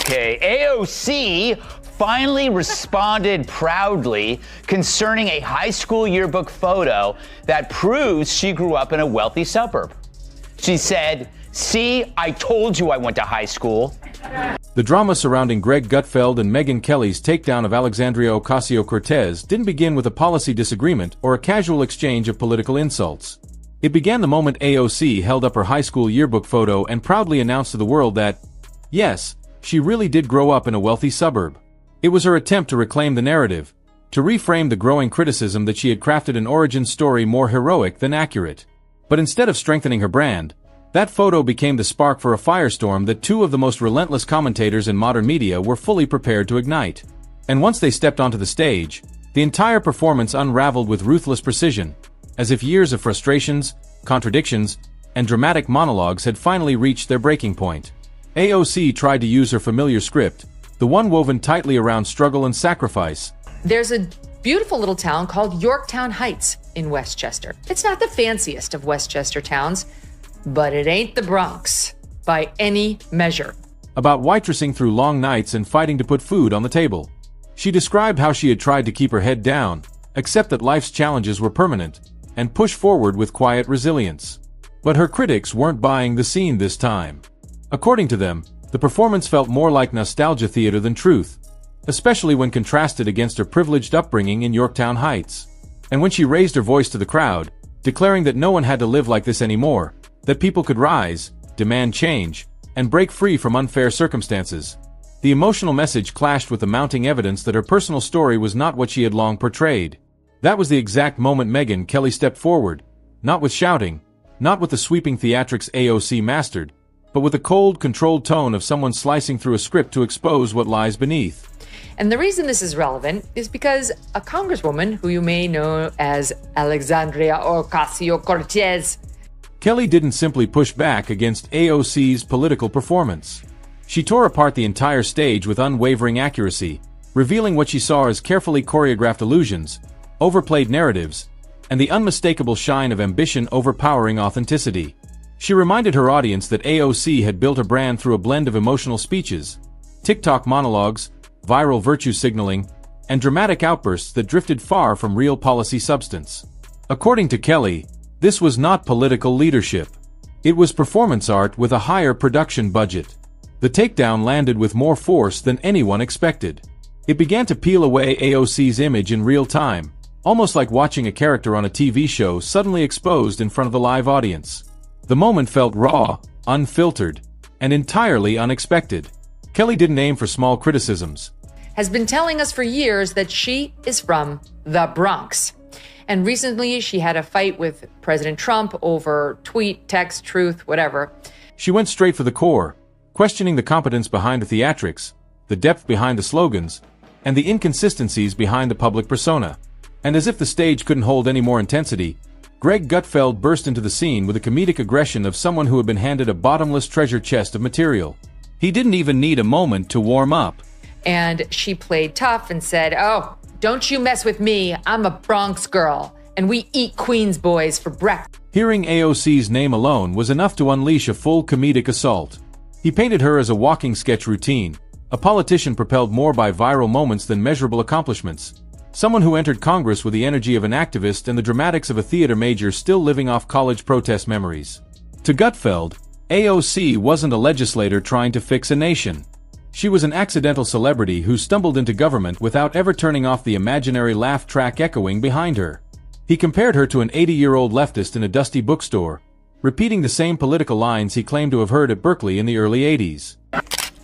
Okay, AOC finally responded proudly concerning a high school yearbook photo that proves she grew up in a wealthy suburb. She said, "See, I told you I went to high school." The drama surrounding Greg Gutfeld and Megyn Kelly's takedown of Alexandria Ocasio-Cortez didn't begin with a policy disagreement or a casual exchange of political insults. It began the moment AOC held up her high school yearbook photo and proudly announced to the world that, yes, she really did grow up in a wealthy suburb. It was her attempt to reclaim the narrative, to reframe the growing criticism that she had crafted an origin story more heroic than accurate. But instead of strengthening her brand, that photo became the spark for a firestorm that two of the most relentless commentators in modern media were fully prepared to ignite. And once they stepped onto the stage, the entire performance unraveled with ruthless precision, as if years of frustrations, contradictions, and dramatic monologues had finally reached their breaking point. AOC tried to use her familiar script, the one woven tightly around struggle and sacrifice. There's a beautiful little town called Yorktown Heights in Westchester. It's not the fanciest of Westchester towns, but it ain't the Bronx by any measure. About waitressing through long nights and fighting to put food on the table. She described how she had tried to keep her head down, accept that life's challenges were permanent, and push forward with quiet resilience. But her critics weren't buying the scene this time. According to them, the performance felt more like nostalgia theater than truth, especially when contrasted against her privileged upbringing in Yorktown Heights. And when she raised her voice to the crowd, declaring that no one had to live like this anymore, that people could rise, demand change, and break free from unfair circumstances, the emotional message clashed with the mounting evidence that her personal story was not what she had long portrayed. That was the exact moment Megyn Kelly stepped forward, not with shouting, not with the sweeping theatrics AOC mastered, but with the cold, controlled tone of someone slicing through a script to expose what lies beneath. And the reason this is relevant is because a congresswoman who you may know as Alexandria Ocasio-Cortez. Kelly didn't simply push back against AOC's political performance. She tore apart the entire stage with unwavering accuracy, revealing what she saw as carefully choreographed illusions, overplayed narratives, and the unmistakable shine of ambition overpowering authenticity. She reminded her audience that AOC had built a brand through a blend of emotional speeches, TikTok monologues, viral virtue signaling, and dramatic outbursts that drifted far from real policy substance. According to Kelly, this was not political leadership. It was performance art with a higher production budget. The takedown landed with more force than anyone expected. It began to peel away AOC's image in real time, almost like watching a character on a TV show suddenly exposed in front of a live audience. The moment felt raw, unfiltered, and entirely unexpected. Kelly didn't aim for small criticisms. Has been telling us for years that she is from the Bronx. And recently she had a fight with President Trump over tweet, text, truth, whatever. She went straight for the core, questioning the competence behind the theatrics, the depth behind the slogans, and the inconsistencies behind the public persona. And as if the stage couldn't hold any more intensity, Greg Gutfeld burst into the scene with the comedic aggression of someone who had been handed a bottomless treasure chest of material. He didn't even need a moment to warm up. And she played tough and said, "Oh, don't you mess with me. I'm a Bronx girl, and we eat Queens boys for breakfast." Hearing AOC's name alone was enough to unleash a full comedic assault. He painted her as a walking sketch routine, a politician propelled more by viral moments than measurable accomplishments. Someone who entered Congress with the energy of an activist and the dramatics of a theater major still living off college protest memories. To Gutfeld, AOC wasn't a legislator trying to fix a nation. She was an accidental celebrity who stumbled into government without ever turning off the imaginary laugh track echoing behind her. He compared her to an 80-year-old leftist in a dusty bookstore, repeating the same political lines he claimed to have heard at Berkeley in the early 80s.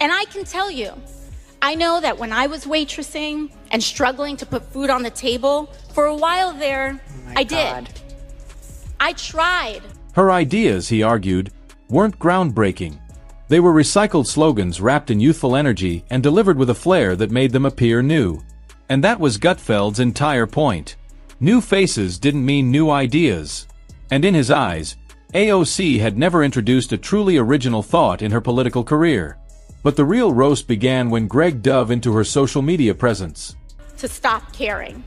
And I can tell you, I know that when I was waitressing and struggling to put food on the table, for a while there, I did. I tried. Her ideas, he argued, weren't groundbreaking. They were recycled slogans wrapped in youthful energy and delivered with a flair that made them appear new. And that was Gutfeld's entire point. New faces didn't mean new ideas. And in his eyes, AOC had never introduced a truly original thought in her political career. But the real roast began when Greg dove into her social media presence. To stop caring.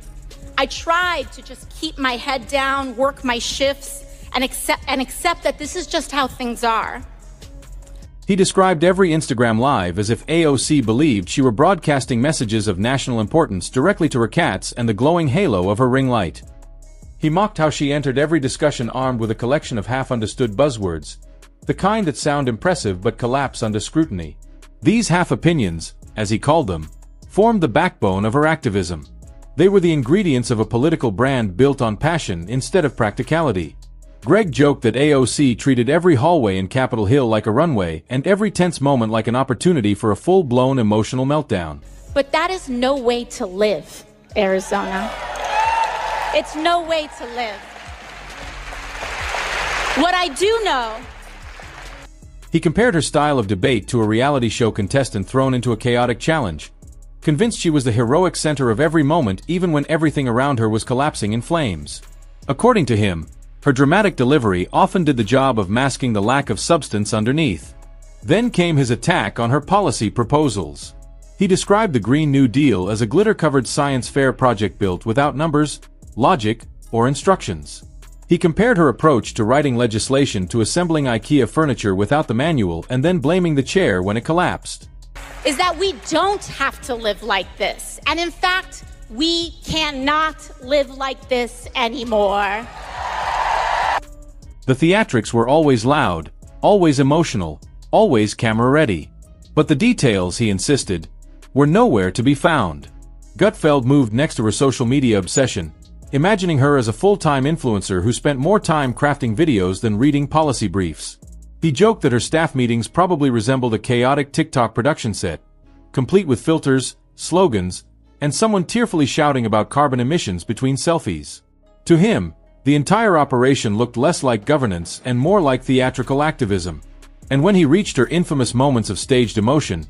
I tried to just keep my head down, work my shifts, and accept that this is just how things are. He described every Instagram Live as if AOC believed she were broadcasting messages of national importance directly to her cats and the glowing halo of her ring light. He mocked how she entered every discussion armed with a collection of half-understood buzzwords, the kind that sound impressive but collapse under scrutiny. These half-opinions, as he called them, formed the backbone of her activism. They were the ingredients of a political brand built on passion instead of practicality. Greg joked that AOC treated every hallway in Capitol Hill like a runway and every tense moment like an opportunity for a full-blown emotional meltdown. But that is no way to live, Arizona. It's no way to live. What I do know... He compared her style of debate to a reality show contestant thrown into a chaotic challenge, convinced she was the heroic center of every moment even when everything around her was collapsing in flames. According to him, her dramatic delivery often did the job of masking the lack of substance underneath. Then came his attack on her policy proposals. He described the Green New Deal as a glitter-covered science fair project built without numbers, logic, or instructions. He compared her approach to writing legislation to assembling IKEA furniture without the manual and then blaming the chair when it collapsed. Is that we don't have to live like this. And in fact, we cannot live like this anymore. The theatrics were always loud, always emotional, always camera-ready. But the details, he insisted, were nowhere to be found. Gutfeld moved next to her social media obsession, imagining her as a full-time influencer who spent more time crafting videos than reading policy briefs. He joked that her staff meetings probably resembled a chaotic TikTok production set, complete with filters, slogans, and someone tearfully shouting about carbon emissions between selfies. To him, the entire operation looked less like governance and more like theatrical activism. And when he reached her infamous moments of staged emotion,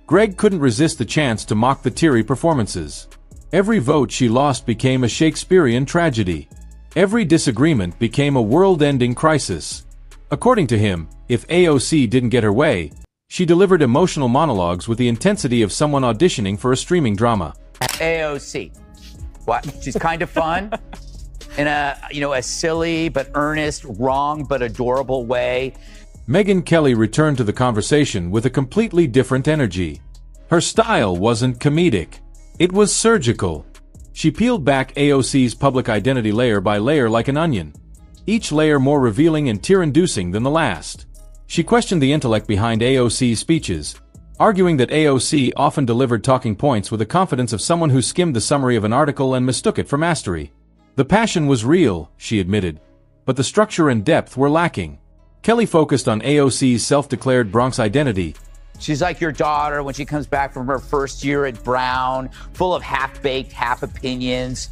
Greg couldn't resist the chance to mock the teary performances. Every vote she lost became a Shakespearean tragedy. Every disagreement became a world-ending crisis. According to him, if AOC didn't get her way, she delivered emotional monologues with the intensity of someone auditioning for a streaming drama. AOC. What? She's kind of fun in a silly but earnest, wrong but adorable way. Megyn Kelly returned to the conversation with a completely different energy. Her style wasn't comedic. It was surgical. She peeled back AOC's public identity layer by layer like an onion, each layer more revealing and tear-inducing than the last. She questioned the intellect behind AOC's speeches, arguing that AOC often delivered talking points with the confidence of someone who skimmed the summary of an article and mistook it for mastery. The passion was real, she admitted, but the structure and depth were lacking. Kelly focused on AOC's self-declared Bronx identity. She's like your daughter when she comes back from her first year at Brown, full of half-baked, half opinions,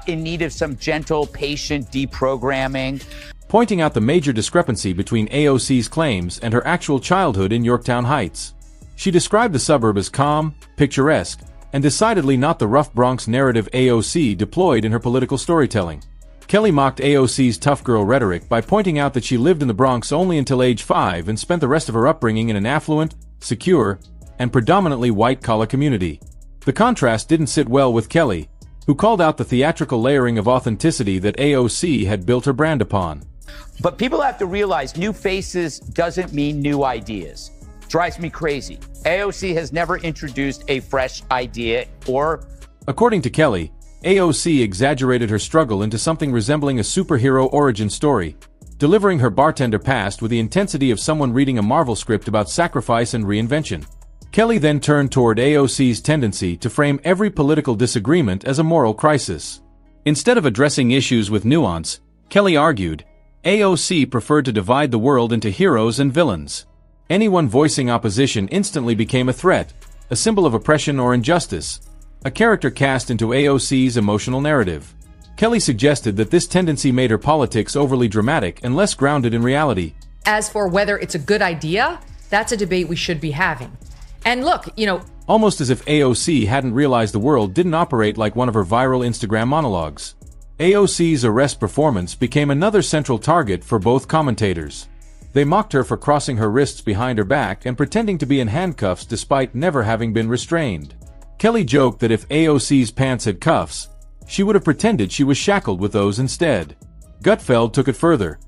in need of some gentle, patient deprogramming. Pointing out the major discrepancy between AOC's claims and her actual childhood in Yorktown Heights. She described the suburb as calm, picturesque, and decidedly not the rough Bronx narrative AOC deployed in her political storytelling. Kelly mocked AOC's tough girl rhetoric by pointing out that she lived in the Bronx only until age 5 and spent the rest of her upbringing in an affluent, secure, and predominantly white-collar community. The contrast didn't sit well with Kelly, who called out the theatrical layering of authenticity that AOC had built her brand upon. But people have to realize new faces doesn't mean new ideas. Drives me crazy. AOC has never introduced a fresh idea or... According to Kelly, AOC exaggerated her struggle into something resembling a superhero origin story, delivering her bartender past with the intensity of someone reading a Marvel script about sacrifice and reinvention. Kelly then turned toward AOC's tendency to frame every political disagreement as a moral crisis. Instead of addressing issues with nuance, Kelly argued, AOC preferred to divide the world into heroes and villains. Anyone voicing opposition instantly became a threat, a symbol of oppression or injustice, a character cast into AOC's emotional narrative. Kelly suggested that this tendency made her politics overly dramatic and less grounded in reality. As for whether it's a good idea, that's a debate we should be having. And look, Almost as if AOC hadn't realized the world didn't operate like one of her viral Instagram monologues. AOC's arrest performance became another central target for both commentators. They mocked her for crossing her wrists behind her back and pretending to be in handcuffs despite never having been restrained. Kelly joked that if AOC's pants had cuffs, she would have pretended she was shackled with those instead. Gutfeld took it further,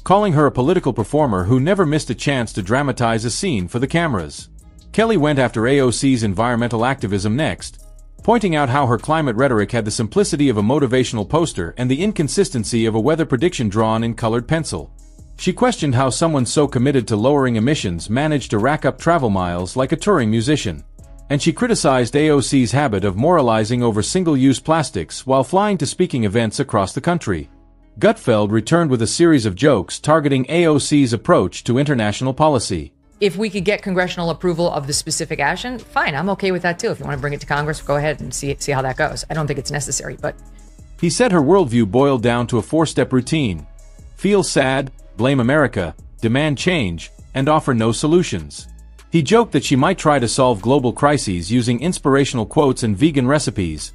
calling her a political performer who never missed a chance to dramatize a scene for the cameras. Kelly went after AOC's environmental activism next, pointing out how her climate rhetoric had the simplicity of a motivational poster and the inconsistency of a weather prediction drawn in colored pencil. She questioned how someone so committed to lowering emissions managed to rack up travel miles like a touring musician. And she criticized AOC's habit of moralizing over single-use plastics while flying to speaking events across the country. Gutfeld returned with a series of jokes targeting AOC's approach to international policy. If we could get congressional approval of the specific action, fine, I'm okay with that too. If you want to bring it to Congress, go ahead and see how that goes. I don't think it's necessary, but... He said her worldview boiled down to a 4-step routine: feel sad, blame America, demand change, and offer no solutions. He joked that she might try to solve global crises using inspirational quotes and vegan recipes,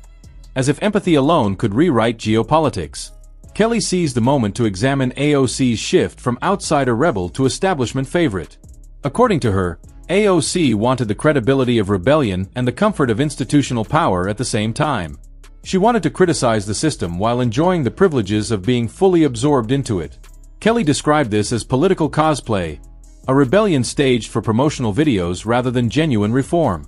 as if empathy alone could rewrite geopolitics. Kelly seized the moment to examine AOC's shift from outsider rebel to establishment favorite. According to her, AOC wanted the credibility of rebellion and the comfort of institutional power at the same time. She wanted to criticize the system while enjoying the privileges of being fully absorbed into it. Kelly described this as political cosplay, a rebellion staged for promotional videos rather than genuine reform.